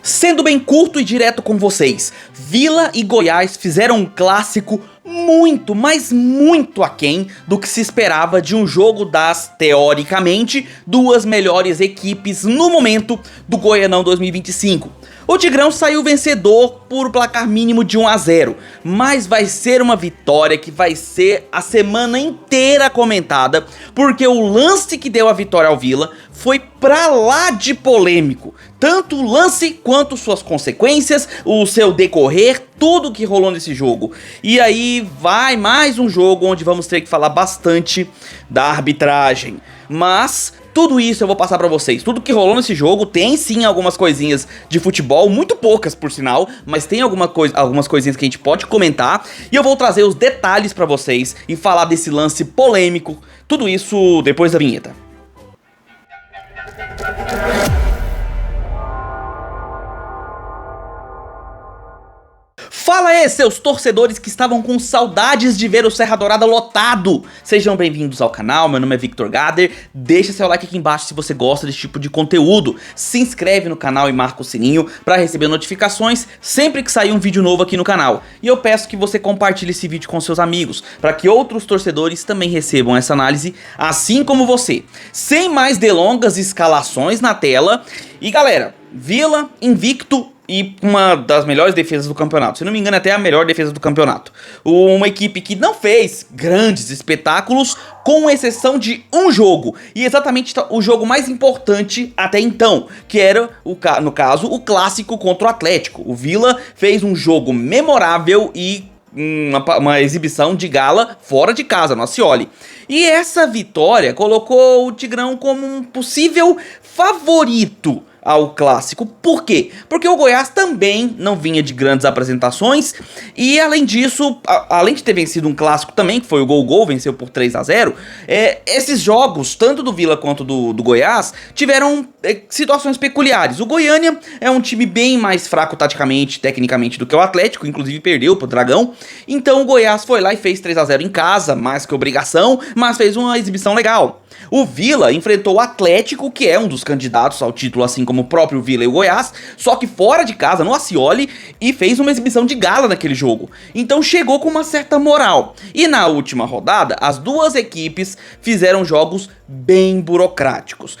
Sendo bem curto e direto com vocês, Vila e Goiás fizeram um clássico muito, mas muito aquém do que se esperava de um jogo das, teoricamente, duas melhores equipes no momento do Goianão 2025. O Tigrão saiu vencedor por placar mínimo de 1 a 0, mas vai ser uma vitória que vai ser a semana inteira comentada, porque o lance que deu a vitória ao Vila foi pra lá de polêmico. Tanto o lance quanto suas consequências, o seu decorrer, tudo que rolou nesse jogo. E aí vai mais um jogo onde vamos ter que falar bastante da arbitragem. Mas tudo isso eu vou passar pra vocês. Tudo que rolou nesse jogo tem sim algumas coisinhas de futebol, muito poucas por sinal, mas tem algumas coisinhas que a gente pode comentar. E eu vou trazer os detalhes pra vocês e falar desse lance polêmico. Tudo isso depois da vinheta. Fala aí, seus torcedores que estavam com saudades de ver o Serra Dourada lotado! Sejam bem-vindos ao canal, meu nome é Victor Gader, deixa seu like aqui embaixo se você gosta desse tipo de conteúdo, se inscreve no canal e marca o sininho para receber notificações sempre que sair um vídeo novo aqui no canal. E eu peço que você compartilhe esse vídeo com seus amigos, para que outros torcedores também recebam essa análise, assim como você. Sem mais delongas, escalações na tela, e galera, Vila invicto e uma das melhores defesas do campeonato. Se não me engano, até a melhor defesa do campeonato. Uma equipe que não fez grandes espetáculos, com exceção de um jogo. E exatamente o jogo mais importante até então, que era, no caso, o clássico contra o Atlético. O Vila fez um jogo memorável e uma exibição de gala fora de casa, no Ascioli. E essa vitória colocou o Tigrão como um possível favorito ao clássico. Por quê? Porque o Goiás também não vinha de grandes apresentações e além disso, além de ter vencido um clássico também, que foi o Gol, venceu por 3 a 0, esses jogos, tanto do Vila quanto do Goiás, tiveram situações peculiares. O Goiânia é um time bem mais fraco taticamente, tecnicamente do que o Atlético, inclusive perdeu pro Dragão, então o Goiás foi lá e fez 3 a 0 em casa, mais que obrigação, mas fez uma exibição legal. O Vila enfrentou o Atlético, que é um dos candidatos ao título, assim como o próprio Vila e o Goiás, só que fora de casa, no Ascioli, e fez uma exibição de gala naquele jogo. Então chegou com uma certa moral. E na última rodada, as duas equipes fizeram jogos bem burocráticos.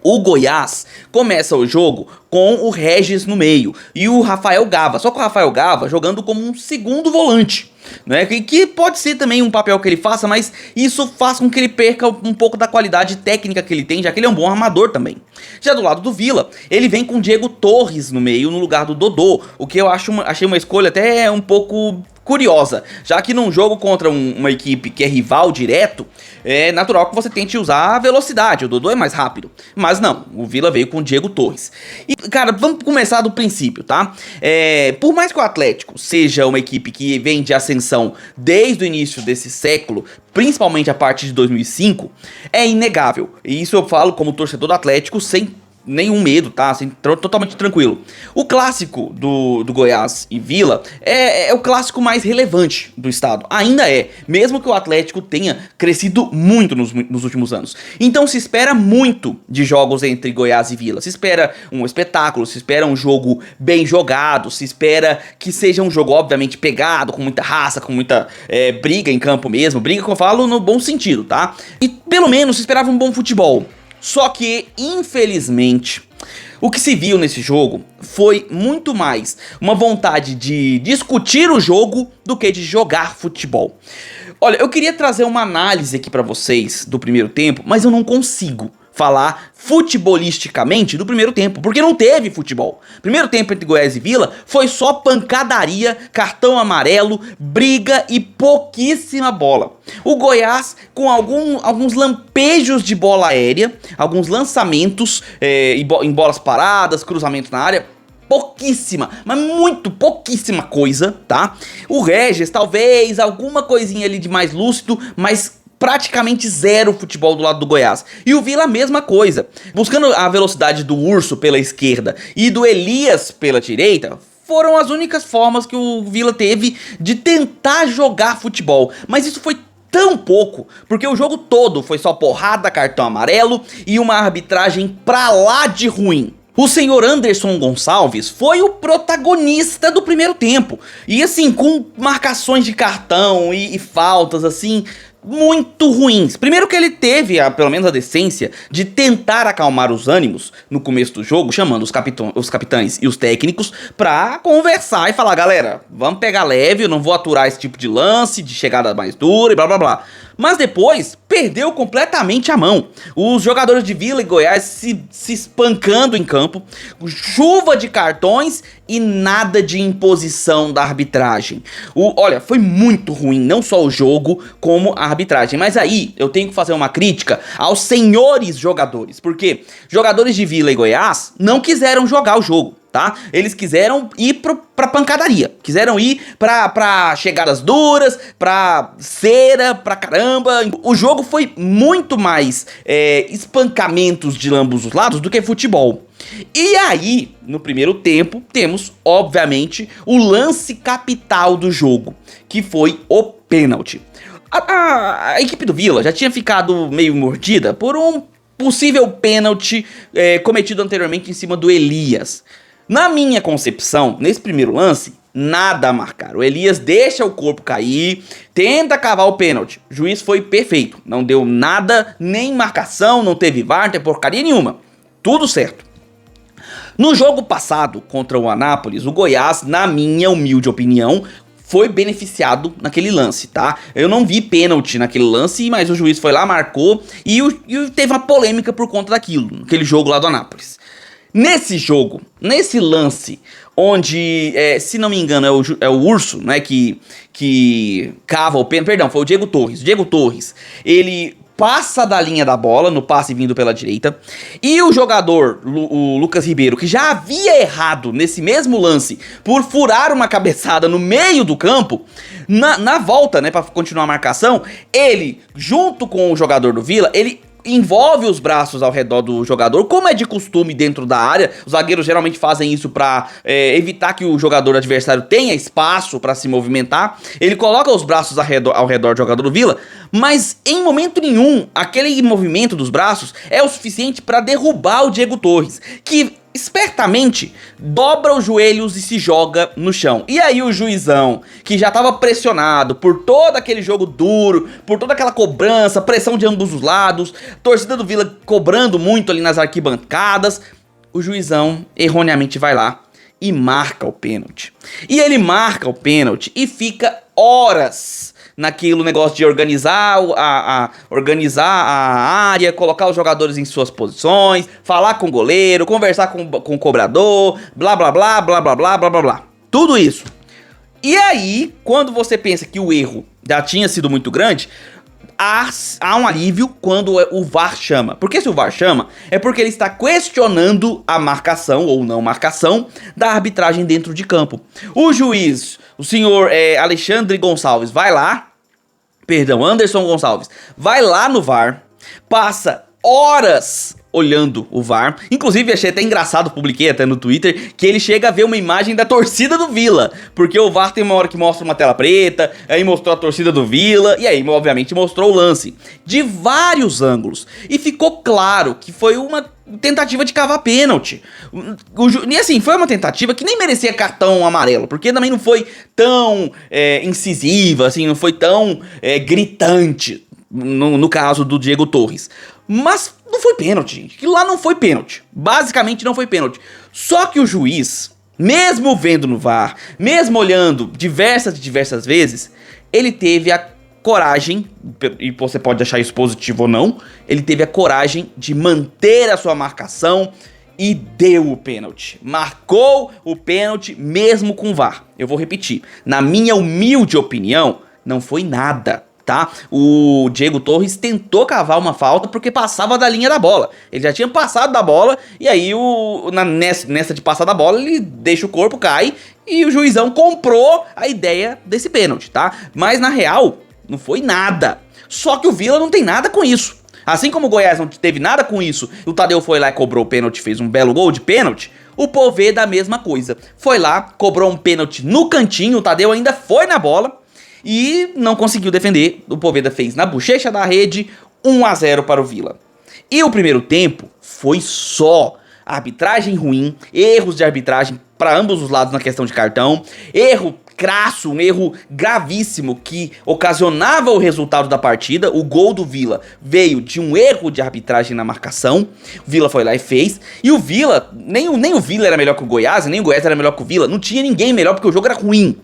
O Goiás começa o jogo com o Regis no meio e o Rafael Gava, só que o Rafael Gava jogando como um segundo volante, né? Que pode ser também um papel que ele faça, mas isso faz com que ele perca um pouco da qualidade técnica que ele tem, já que ele é um bom armador também. Já do lado do Vila, ele vem com Diego Torres no meio, no lugar do Dodô, o que eu achei uma escolha até um pouco curiosa, já que num jogo contra uma equipe que é rival direto, é natural que você tente usar a velocidade, o Dodô é mais rápido, mas não, o Vila veio com o Diego Torres. E cara, vamos começar do princípio, tá? Por mais que o Atlético seja uma equipe que vem de ascensão desde o início desse século, principalmente a partir de 2005, é inegável, e isso eu falo como torcedor do Atlético sem nenhum medo, tá? Assim, totalmente tranquilo. O clássico do Goiás e Vila é o clássico mais relevante do estado. Ainda é, mesmo que o Atlético tenha crescido muito nos últimos anos. Então se espera muito de jogos entre Goiás e Vila. Se espera um espetáculo, se espera um jogo bem jogado, se espera que seja um jogo obviamente pegado, com muita raça, com muita briga em campo mesmo. Briga que eu falo no bom sentido, tá? E pelo menos se esperava um bom futebol. Só que, infelizmente, o que se viu nesse jogo foi muito mais uma vontade de discutir o jogo do que de jogar futebol. Olha, eu queria trazer uma análise aqui pra vocês do primeiro tempo, mas eu não consigo falar futebolisticamente do primeiro tempo, porque não teve futebol. Primeiro tempo entre Goiás e Vila foi só pancadaria, cartão amarelo, briga e pouquíssima bola. O Goiás com alguns lampejos de bola aérea, alguns lançamentos em bolas paradas, cruzamentos na área, pouquíssima, mas muito pouquíssima coisa, tá? O Regis, talvez, alguma coisinha ali de mais lúcido, mas praticamente zero futebol do lado do Goiás. E o Vila a mesma coisa. Buscando a velocidade do Urso pela esquerda e do Elias pela direita, foram as únicas formas que o Vila teve de tentar jogar futebol. Mas isso foi tão pouco, porque o jogo todo foi só porrada, cartão amarelo e uma arbitragem pra lá de ruim. O senhor Anderson Gonçalves foi o protagonista do primeiro tempo. E assim, com marcações de cartão e faltas assim, muito ruins. Primeiro que ele teve, pelo menos a decência, de tentar acalmar os ânimos no começo do jogo, chamando os capitães e os técnicos pra conversar e falar: galera, vamos pegar leve, eu não vou aturar esse tipo de lance, de chegada mais dura e blá blá blá. Mas depois, perdeu completamente a mão. Os jogadores de Vila e Goiás se espancando em campo, chuva de cartões e nada de imposição da arbitragem. Olha, foi muito ruim, não só o jogo, como a arbitragem. Mas aí, eu tenho que fazer uma crítica aos senhores jogadores, porque jogadores de Vila e Goiás não quiseram jogar o jogo. Tá? Eles quiseram ir pra pancadaria, quiseram ir pra chegadas duras, pra cera, pra caramba. O jogo foi muito mais espancamentos de ambos os lados do que futebol. E aí, no primeiro tempo, temos, obviamente, o lance capital do jogo, que foi o pênalti. A equipe do Vila já tinha ficado meio mordida por um possível pênalti cometido anteriormente em cima do Elias. Na minha concepção, nesse primeiro lance, nada a marcar. O Elias deixa o corpo cair, tenta cavar o pênalti. O juiz foi perfeito, não deu nada, nem marcação, não teve VAR, não teve porcaria nenhuma. Tudo certo. No jogo passado contra o Anápolis, o Goiás, na minha humilde opinião, foi beneficiado naquele lance, tá? Eu não vi pênalti naquele lance, mas o juiz foi lá, marcou e teve uma polêmica por conta daquilo, naquele jogo lá do Anápolis. Nesse jogo, nesse lance, onde, se não me engano, é o Urso, né, que cava o pênalti, perdão, foi o Diego Torres. O Diego Torres, ele passa da linha da bola, no passe vindo pela direita, e o jogador, o Lucas Ribeiro, que já havia errado nesse mesmo lance, por furar uma cabeçada no meio do campo, na volta, né, pra continuar a marcação, ele, junto com o jogador do Vila, ele envolve os braços ao redor do jogador, como é de costume dentro da área. Os zagueiros geralmente fazem isso pra evitar que o jogador adversário tenha espaço pra se movimentar. Ele coloca os braços ao redor do jogador do Vila, mas em momento nenhum aquele movimento dos braços é o suficiente pra derrubar o Diego Torres, que espertamente dobra os joelhos e se joga no chão. E aí o juizão, que já estava pressionado por todo aquele jogo duro, por toda aquela cobrança, pressão de ambos os lados, torcida do Vila cobrando muito ali nas arquibancadas, o juizão erroneamente vai lá e marca o pênalti. E ele marca o pênalti e fica horas naquilo negócio de organizar a área, colocar os jogadores em suas posições, falar com o goleiro, conversar com o cobrador, blá blá blá, blá blá blá, blá blá blá. Tudo isso. E aí, quando você pensa que o erro já tinha sido muito grande, há um alívio quando o VAR chama. Porque se o VAR chama, é porque ele está questionando a marcação ou não marcação da arbitragem dentro de campo. O juiz, o senhor Alexandre Gonçalves, Anderson Gonçalves, vai lá no VAR, passa horas olhando o VAR. Inclusive, achei até engraçado, publiquei até no Twitter, que ele chega a ver uma imagem da torcida do Vila, porque o VAR tem uma hora que mostra uma tela preta, aí mostrou a torcida do Vila, e aí, obviamente, mostrou o lance de vários ângulos. E ficou claro que foi uma tentativa de cavar pênalti. E assim, foi uma tentativa que nem merecia cartão amarelo, porque também não foi tão incisiva, assim, não foi tão gritante, no caso do Diego Torres. Mas não foi pênalti, gente. Aquilo lá não foi pênalti. Basicamente não foi pênalti. Só que o juiz, mesmo vendo no VAR, mesmo olhando diversas vezes, ele teve a coragem, e você pode achar isso positivo ou não, ele teve a coragem de manter a sua marcação e deu o pênalti. Marcou o pênalti mesmo com o VAR. Eu vou repetir. Na minha humilde opinião, não foi nada. Tá? O Diego Torres tentou cavar uma falta porque passava da linha da bola. Ele já tinha passado da bola e aí nessa de passar da bola ele deixa o corpo, cai e o juizão comprou a ideia desse pênalti, tá? Mas na real não foi nada. Só que o Vila não tem nada com isso. Assim como o Goiás não teve nada com isso, o Tadeu foi lá e cobrou o pênalti, fez um belo gol de pênalti. O Poveda da mesma coisa. Foi lá, cobrou um pênalti no cantinho, o Tadeu ainda foi na bola e não conseguiu defender. O Poveda fez na bochecha da rede, 1 a 0 para o Vila. E o primeiro tempo foi só arbitragem ruim, erros de arbitragem para ambos os lados na questão de cartão, erro crasso, um erro gravíssimo que ocasionava o resultado da partida. O gol do Vila veio de um erro de arbitragem na marcação. O Vila foi lá e fez. E o Vila, nem o Vila era melhor que o Goiás, nem o Goiás era melhor que o Vila. Não tinha ninguém melhor porque o jogo era ruim.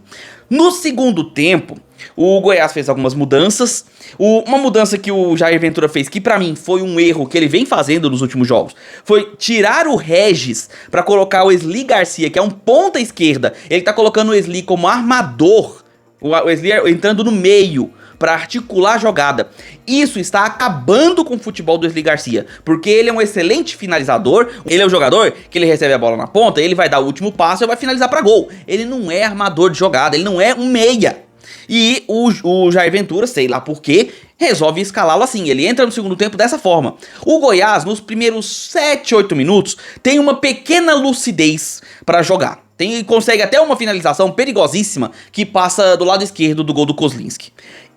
No segundo tempo, o Goiás fez algumas mudanças. Uma mudança que o Jair Ventura fez, que pra mim foi um erro que ele vem fazendo nos últimos jogos, foi tirar o Regis pra colocar o Wesley Garcia, que é um ponta esquerda. Ele tá colocando o Wesley como armador, o Wesley entrando no meio pra articular a jogada. Isso está acabando com o futebol do Wesley Garcia, porque ele é um excelente finalizador. Ele é um jogador que ele recebe a bola na ponta, ele vai dar o último passo e vai finalizar pra gol. Ele não é armador de jogada, ele não é um meia. E o Jair Ventura, sei lá por quê, resolve escalá-lo assim. Ele entra no segundo tempo dessa forma. O Goiás, nos primeiros 7, 8 minutos, tem uma pequena lucidez pra jogar. Consegue até uma finalização perigosíssima que passa do lado esquerdo do gol do Kozlinski.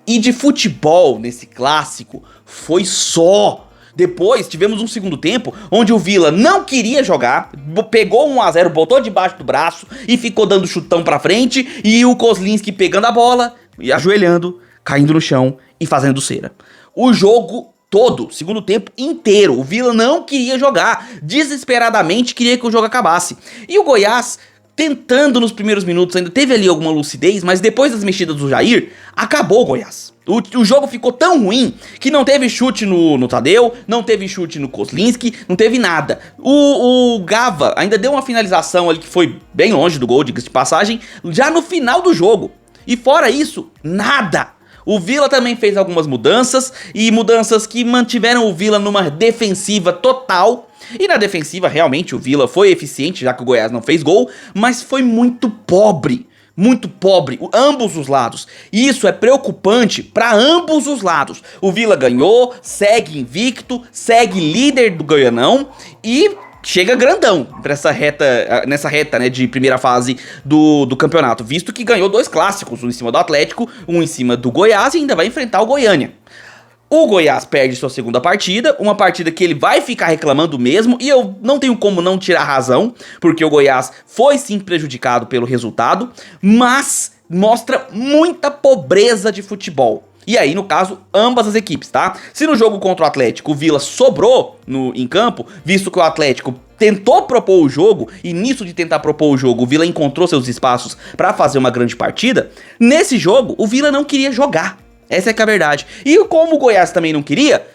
E de futebol nesse clássico foi só. Depois tivemos um segundo tempo onde o Vila não queria jogar, pegou 1 a 0, botou debaixo do braço e ficou dando chutão pra frente, e o Kozlinski pegando a bola e ajoelhando, caindo no chão e fazendo cera. O jogo todo, segundo tempo inteiro, o Vila não queria jogar, desesperadamente queria que o jogo acabasse. E o Goiás, tentando nos primeiros minutos, ainda teve ali alguma lucidez, mas depois das mexidas do Jair, acabou o Goiás. O jogo ficou tão ruim que não teve chute no Tadeu, não teve chute no Kozlinski, não teve nada. O Gava ainda deu uma finalização ali que foi bem longe do gol, diga-se de passagem, já no final do jogo. E fora isso, nada. O Vila também fez algumas mudanças, e mudanças que mantiveram o Vila numa defensiva total. E na defensiva, realmente, o Vila foi eficiente, já que o Goiás não fez gol, mas foi muito pobre. Muito pobre, ambos os lados. E isso é preocupante para ambos os lados. O Vila ganhou, segue invicto, segue líder do Goianão e chega grandão nessa reta, né, de primeira fase do campeonato, visto que ganhou 2 clássicos, um em cima do Atlético, um em cima do Goiás, e ainda vai enfrentar o Goiânia. O Goiás perde sua segunda partida, uma partida que ele vai ficar reclamando mesmo, e eu não tenho como não tirar razão, porque o Goiás foi sim prejudicado pelo resultado, mas mostra muita pobreza de futebol. E aí, no caso, ambas as equipes, tá? Se no jogo contra o Atlético o Vila sobrou em campo, visto que o Atlético tentou propor o jogo, e nisso de tentar propor o jogo, o Vila encontrou seus espaços pra fazer uma grande partida, nesse jogo o Vila não queria jogar. Essa é que é a verdade. E como o Goiás também não queria,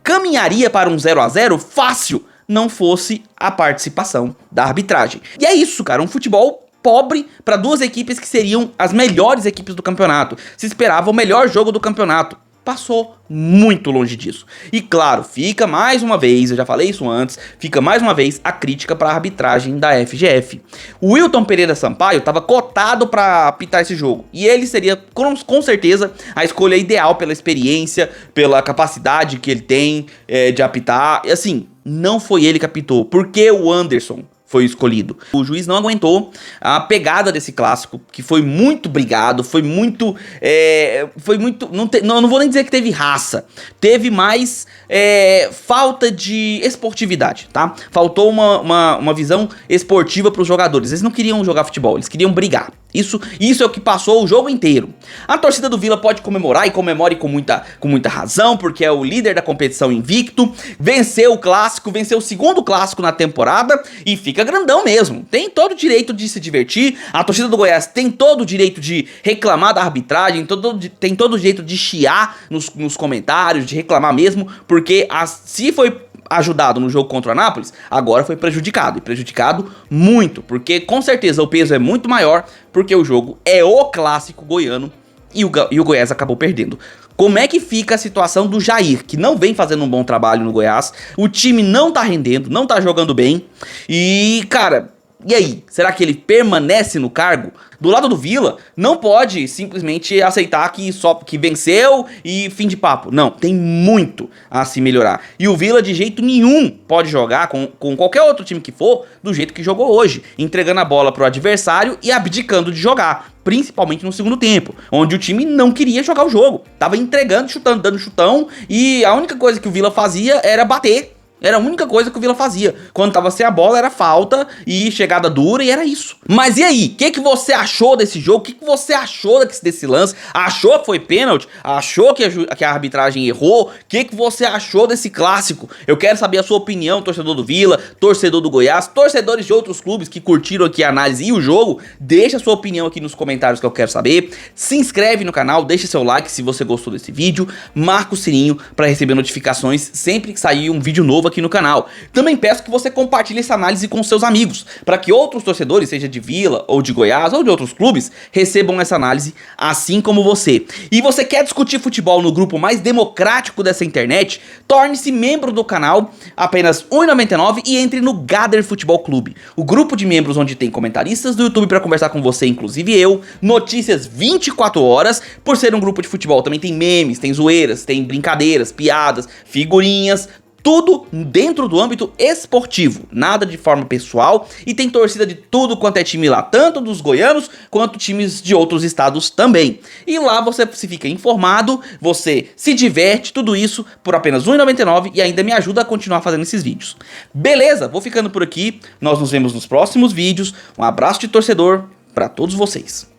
caminharia para um 0 a 0 fácil, não fosse a participação da arbitragem. E é isso, cara, um futebol pobre para 2 equipes que seriam as melhores equipes do campeonato. Se esperava o melhor jogo do campeonato. Passou muito longe disso. E claro, fica mais uma vez, eu já falei isso antes, fica mais uma vez a crítica para a arbitragem da FGF. O Wilton Pereira Sampaio estava cotado para apitar esse jogo, e ele seria com certeza a escolha ideal pela experiência, pela capacidade que ele tem de apitar. E assim, não foi ele que apitou, porque o Anderson foi escolhido. O juiz não aguentou a pegada desse clássico, que foi muito brigado, foi muito... não vou nem dizer que teve raça, teve mais falta de esportividade, tá? Faltou uma visão esportiva para os jogadores. Eles não queriam jogar futebol, eles queriam brigar. Isso é o que passou o jogo inteiro. A torcida do Vila pode comemorar, e comemore com muita razão, porque é o líder da competição invicto, venceu o clássico, venceu o segundo clássico na temporada e fica grandão mesmo. Tem todo o direito de se divertir, a torcida do Goiás tem todo o direito de reclamar da arbitragem, tem todo o direito de chiar nos comentários, de reclamar mesmo, porque se foi ajudado no jogo contra o Anápolis, agora foi prejudicado, e prejudicado muito, porque com certeza o peso é muito maior, porque o jogo é o clássico goiano, e o Goiás acabou perdendo. Como é que fica a situação do Jair, que não vem fazendo um bom trabalho no Goiás, o time não tá rendendo, não tá jogando bem, e cara... E aí, será que ele permanece no cargo? Do lado do Vila, não pode simplesmente aceitar que venceu e fim de papo. Não, tem muito a se melhorar. E o Vila de jeito nenhum pode jogar com qualquer outro time que for do jeito que jogou hoje, entregando a bola pro adversário e abdicando de jogar, principalmente no segundo tempo, onde o time não queria jogar o jogo. Tava entregando, chutando, dando chutão, e a única coisa que o Vila fazia era bater. Era a única coisa que o Vila fazia. Quando tava sem a bola era falta e chegada dura e era isso. Mas e aí? O que você achou desse jogo? O que você achou desse lance? Achou que foi pênalti? Achou que a arbitragem errou? O que você achou desse clássico? Eu quero saber a sua opinião, torcedor do Vila, torcedor do Goiás, torcedores de outros clubes que curtiram aqui a análise e o jogo. Deixa a sua opinião aqui nos comentários que eu quero saber. Se inscreve no canal, deixa seu like se você gostou desse vídeo. Marca o sininho para receber notificações sempre que sair um vídeo novo aqui no canal. Também peço que você compartilhe essa análise com seus amigos, para que outros torcedores, seja de Vila, ou de Goiás, ou de outros clubes, recebam essa análise assim como você. E você quer discutir futebol no grupo mais democrático dessa internet? Torne-se membro do canal, apenas R$ 1,99 e entre no Gather Futebol Clube, o grupo de membros onde tem comentaristas do YouTube para conversar com você, inclusive eu, notícias 24 horas, por ser um grupo de futebol também tem memes, tem zoeiras, tem brincadeiras, piadas, figurinhas, tudo dentro do âmbito esportivo, nada de forma pessoal, e tem torcida de tudo quanto é time lá, tanto dos goianos quanto times de outros estados também. E lá você se fica informado, você se diverte, tudo isso por apenas R$ 1,99 e ainda me ajuda a continuar fazendo esses vídeos. Beleza? Vou ficando por aqui, nós nos vemos nos próximos vídeos, um abraço de torcedor pra todos vocês.